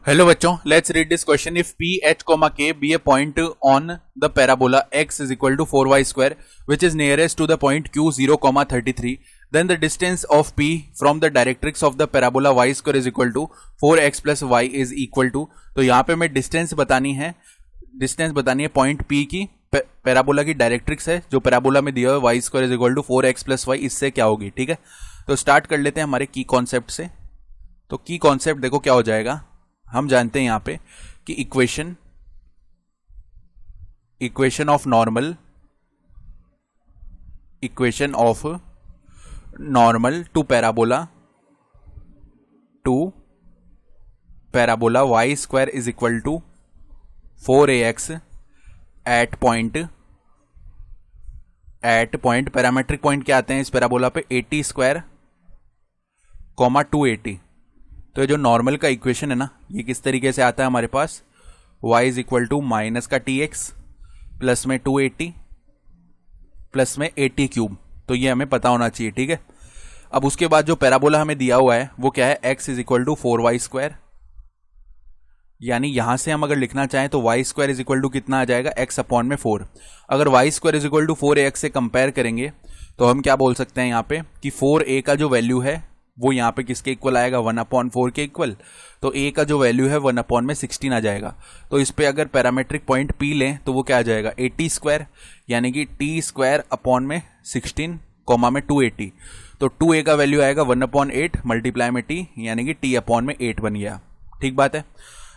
Hello बच्चों, let's read this question. If p, h, k be a point on the parabola x is equal to 4y square, which is nearest to the point q 0, 33, then the distance of p from the directrix of the parabola y square is equal to 4x plus y is equal to. तो यहाँ पे मैं distance बतानी है point p की, parabola की directrix है जो पैराबोला में दिया हुआ y square is equal to 4x plus y, इससे क्या होगी। ठीक है, तो स्टार्ट कर लेते हैं हमारे की कॉन्सेप्ट से। तो की कॉन्सेप्ट देखो क्या हो जाएगा, हम जानते हैं यहां पे कि equation of normal to parabola y square is equal to 4ax at point parametric point क्या आते हैं इस पैराबोला पे 80 स्क्वायर, 280। तो ये जो नॉर्मल का इक्वेशन है ना, ये किस तरीके से आता है हमारे पास, y is equal to minus का tx प्लस में 280 प्लस में 80 क्यूब। तो ये हमें पता होना चाहिए। ठीक है, अब उसके बाद जो पैराबोला हमें दिया हुआ है वो क्या है, x is equal to 4y square, यानी यहां से हम अगर लिखना चाहें तो y square is equal to कितना आ जाएगा, x अपॉन में 4। अगर y square is equal to 4ax से कंपेयर करेंगे तो हम क्या बोल सकते हैं यहाँ पे कि 4a का जो वैल्यू है वो यहाँ पे किसके इक्वल आएगा, 1/4 के इक्वल। तो a का जो वैल्यू है 1/16 आ जाएगा। तो इस पे अगर पैरामेट्रिक पॉइंट p लें तो वो क्या आ जाएगा, 80 स्क्वायर, यानी कि t स्क्वायर अपॉन में 16 कॉमा में 280। तो 2a का वैल्यू आएगा 1/8 मल्टीप्लाई में t, यानी कि t अपॉन में 8 बन गया। ठीक बात है।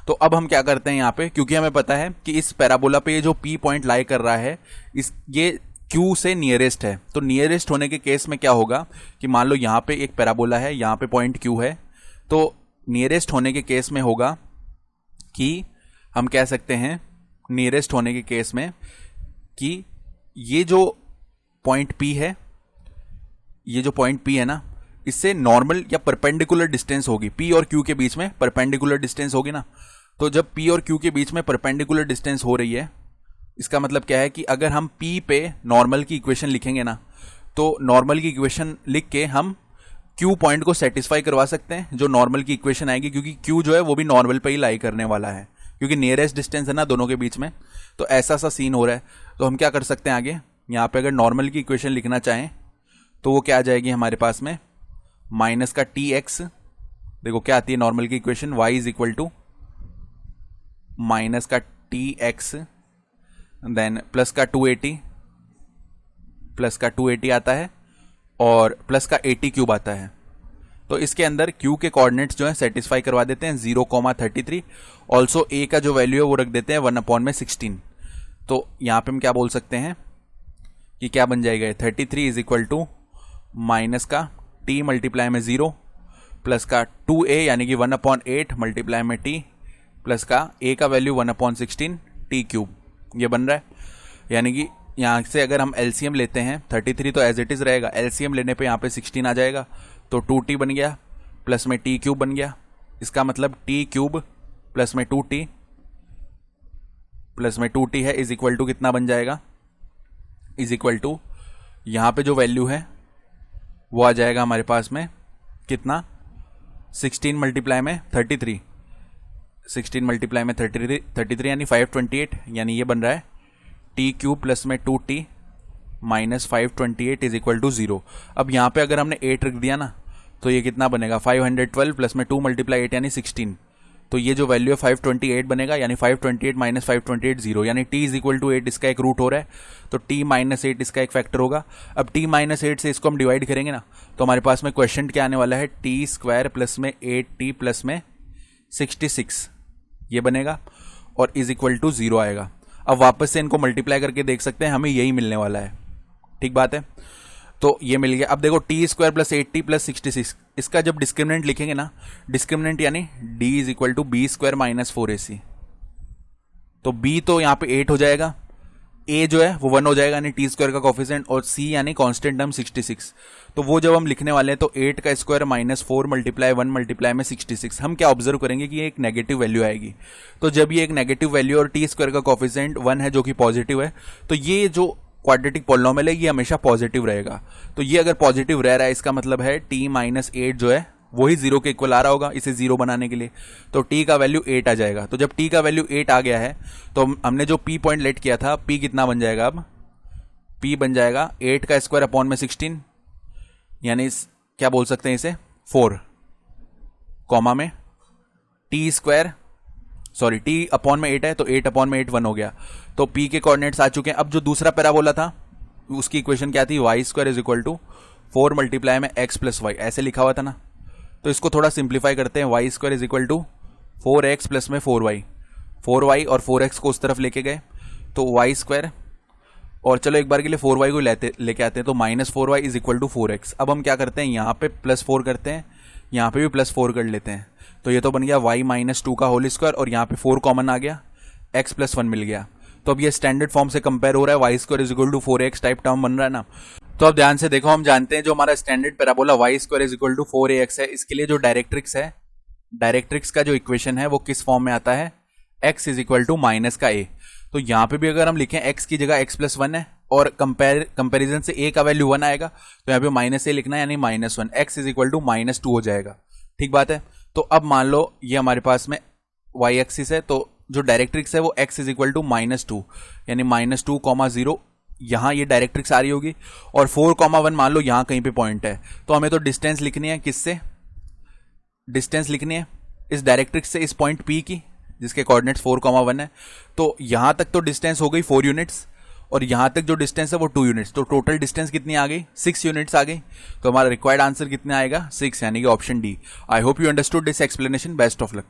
तो अब हम क्या करते हैं यहाँ पे, क्योंकि हमें पता है कि इस पैराबोला पे ये जो p पॉइंट लाई कर रहा है ये q से नियरेस्ट है। तो नियरेस्ट होने के केस में क्या होगा कि मान लो यहाँ पे एक पैराबोला है, यहाँ पे पॉइंट q है, तो नियरेस्ट होने के केस में होगा कि हम कह सकते हैं नियरेस्ट होने के केस में कि ये जो पॉइंट p है ना, इससे नॉर्मल या परपेंडिकुलर डिस्टेंस होगी, p और q के बीच में परपेंडिकुलर डिस्टेंस होगी ना। तो जब p और q के बीच में परपेंडिकुलर डिस्टेंस हो रही है, इसका मतलब क्या है कि अगर हम p पे नॉर्मल की इक्वेशन लिखेंगे ना, तो नॉर्मल की इक्वेशन लिख के हम q पॉइंट को सेटिस्फाई करवा सकते हैं जो नॉर्मल की इक्वेशन आएगी, क्योंकि q जो है वो भी नॉर्मल पे ही लाई करने वाला है, क्योंकि नियरेस्ट डिस्टेंस है ना दोनों के बीच में। तो ऐसा सा सीन हो रहा है। तो हम क्या कर सकते हैं आगे, यहाँ पे अगर नॉर्मल की इक्वेशन लिखना चाहें तो वो क्या आ जाएगी हमारे पास में, माइनस का tx, देखो क्या आती है नॉर्मल की equation, y is equal to minus का tx देन प्लस का 280 आता है और प्लस का 80 क्यूब आता है। तो इसके अंदर q के कोऑर्डिनेट्स जो है सेटिस्फाई करवा देते हैं, 0,33। ऑल्सो a का जो वैल्यू है वो रख देते हैं 1/16। तो यहाँ पे हम क्या बोल सकते हैं कि क्या बन जाएगा, 33 इज इक्वल टू माइनस का t मल्टीप्लाई में 0 प्लस का 2a यानी कि 1/8 मल्टीप्लाई में t प्लस का a का वैल्यू 1/16 t क्यूब, ये बन रहा है। यानी कि यहाँ से अगर हम एलसीएम लेते हैं, 33 तो एज इट इज रहेगा, एलसीएम लेने पे यहाँ पे 16 आ जाएगा, तो 2t बन गया प्लस में t क्यूब बन गया। इसका मतलब t क्यूब प्लस में 2t है इज इक्वल टू कितना बन जाएगा, इज इक्वल टू यहाँ पे जो वैल्यू है वो आ जाएगा हमारे पास में कितना, 16 मल्टीप्लाई में 33, 16 मल्टीप्लाई में 33 यानी 528, यानी ये बन रहा है t क्यूब प्लस में 2t minus 528 is equal to 0। अब यहाँ पे अगर हमने 8 रख दिया ना तो ये कितना बनेगा, 512 प्लस में 2 मल्टीप्लाई 8 यानी 16। तो ये जो वैल्यू है 528 बनेगा, यानी 528 माइनस 528 0, यानी t इज इक्वल टू 8 इसका एक रूट हो रहा है, तो t माइनस 8 इसका एक फैक्टर होगा। अब t माइनस 8 से इसको हम डिवाइड करेंगे ना, तो हमारे पास में क्वेश्चन क्या आने वाला है, t स्क्वायर प्लस में 8t प्लस में 66 ये बनेगा और इज इक्वल टू 0 आएगा। अब वापस से इनको मल्टीप्लाई करके देख सकते हैं, हमें यही मिलने वाला है। ठीक बात है, तो ये मिल गया। अब देखो t square plus 8t plus 66, इसका जब डिस्क्रिमिनेंट लिखेंगे ना, डिस्क्रिमिनेंट यानी d is equal to b square minus 4ac, तो b तो यहाँ पे 8 हो जाएगा, a जो है वो 1 हो जाएगा यानी t स्क्वायर का कोफिशिएंट, और c यानी कांस्टेंट टर्म 66। तो वो जब हम लिखने वाले हैं तो 8 का स्क्वायर माइनस 4 मल्टीप्लाई 1 मल्टीप्लाई में 66, हम क्या ऑब्जर्व करेंगे कि ये एक नेगेटिव वैल्यू आएगी। तो जब ये एक नेगेटिव वैल्यू और t स्क्वायर का कोफिशिएंट 1 है जो कि पॉजिटिव है, तो ये जो क्वाड्रेटिक पॉलिनोमियल है ये हमेशा पॉजिटिव रहेगा। तो ये अगर पॉजिटिव रह रहा है इसका मतलब है t माइनस 8 जो है वही 0 के इक्वल आ रहा होगा इसे 0 बनाने के लिए। तो t का वैल्यू 8 आ जाएगा। तो जब t का वैल्यू 8 आ गया है तो हमने जो p पॉइंट लेट किया था, p कितना बन जाएगा, अब p बन जाएगा 8 का स्क्वायर अपॉन में 16, यानी क्या बोल सकते हैं इसे 4, कॉमा में t square, sorry t upon में 8 है तो 8 अपॉन में 8 1 हो गया। तो p के कोऑर्डिनेट्स आ चुके हैं। अब जो दूसरा पैराबोला था उसकी इक्वेशन क्या थी, y square is equal to 4 multiply में x प्लस वाई, ऐसे लिखा हुआ था ना। तो इसको थोड़ा सिंप्लीफाई करते हैं, y square is equal to 4x plus में 4y, 4y और 4x को उस तरफ लेके गए तो वाई स्क्वायर, और चलो एक बार के लिए 4y को लेके आते हैं तो minus 4y is equal to 4x। अब हम क्या करते हैं, यहाँ पे प्लस 4 करते हैं, यहाँ पे भी प्लस 4 कर लेते हैं। तो ये तो बन गया y माइनस 2 का होल स्क्वायर, और यहाँ पे 4 कॉमन आ गया, x प्लस 1 मिल गया। तो अब ये स्टैंडर्ड फॉर्म से कंपेयर हो रहा है, y square is equal to 4x type term बन रहा है ना। तो अब ध्यान से देखो, हम जानते हैं जो हमारा standard parabola y square is equal to 4ax है, इसके लिए जो डायरेक्ट्रिक्स है, डायरेक्ट्रिक्स का जो इक्वेशन है वो किस फॉर्म में आता है, x is equal to minus का a। तो यहाँ पे भी अगर हम लिखें x की जगह x प्लस 1 है और कंपेरिजन से a का वैल्यू 1 आएगा तो यहाँ पे माइनस a लिखना है, यानी minus 1, x is equal to minus 2 हो जाएगा। ठीक बात है। तो अब मान लो ये हमारे पास में y एक्सिस है, तो जो डायरेक्ट्रिक्स है वो x is equal to minus 2, यानी माइनस 2 कॉमा 0, यहाँ ये डायरेक्ट्रिक्स आ रही होगी, और 4 कॉमा 1 मान लो यहाँ कहीं पे पॉइंट है। तो हमें तो डिस्टेंस लिखनी है, किससे डिस्टेंस लिखनी है, इस डायरेक्ट्रिक्स से इस पॉइंट P की, जिसके कोऑर्डिनेट्स 4 कॉमा 1 है। तो यहाँ तक तो डिस्टेंस हो गई 4 यूनिट्स, और यहाँ तक जो डिस्टेंस है वो 2 यूनिट्स, तो टोटल डिस्टेंस कितनी आ गई, 6 यूनिट्स आ गई। तो हमारा रिक्वायर्ड आंसर कितना आएगा, 6, यानी कि option D. I hope you understood this explanation. Best of luck.